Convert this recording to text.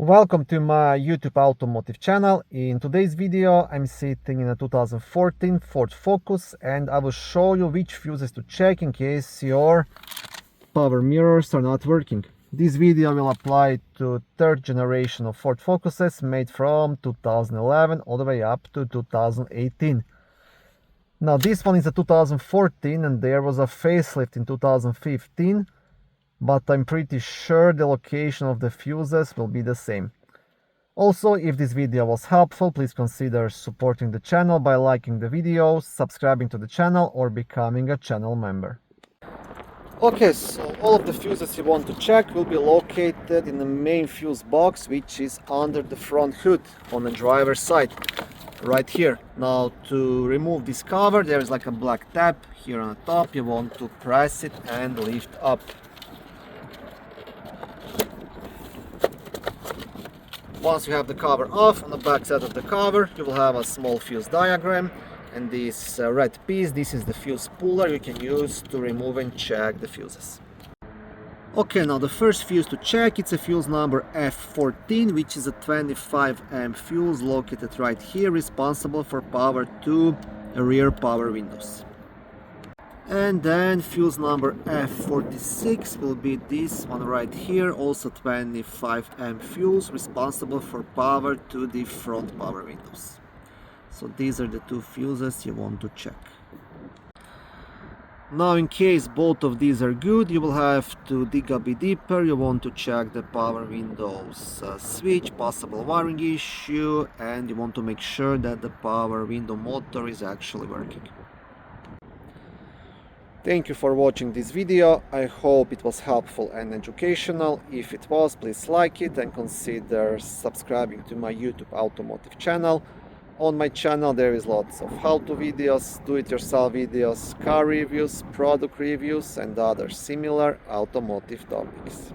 Welcome to my YouTube automotive channel. In today's video I'm sitting in a 2014 Ford Focus and I will show you which fuses to check in case your power mirrors are not working. This video will apply to third generation of Ford Focuses made from 2011 all the way up to 2018. Now this one is a 2014 and there was a facelift in 2015. But I'm pretty sure the location of the fuses will be the same. Also, if this video was helpful, please consider supporting the channel by liking the video, subscribing to the channel or becoming a channel member. Okay, so all of the fuses you want to check will be located in the main fuse box, which is under the front hood on the driver's side, right here. Now to remove this cover, there is like a black tab here on the top. You want to press it and lift up. Once you have the cover off, on the back side of the cover you will have a small fuse diagram, and this red piece, this is the fuse puller you can use to remove and check the fuses. Okay, now the first fuse to check, it's a fuse number F14, which is a 25 amp fuse located right here, responsible for power to rear power windows. And then fuse number F46 will be this one right here, also 25 amp fuse, responsible for power to the front power windows. So these are the two fuses you want to check. Now in case both of these are good, you will have to dig a bit deeper. You want to check the power windows switch, possible wiring issue, and you want to make sure that the power window motor is actually working. Thank you for watching this video. I hope it was helpful and educational. If it was, please like it and consider subscribing to my YouTube automotive channel. On my channel there is lots of how-to videos, do-it-yourself videos, car reviews, product reviews and other similar automotive topics.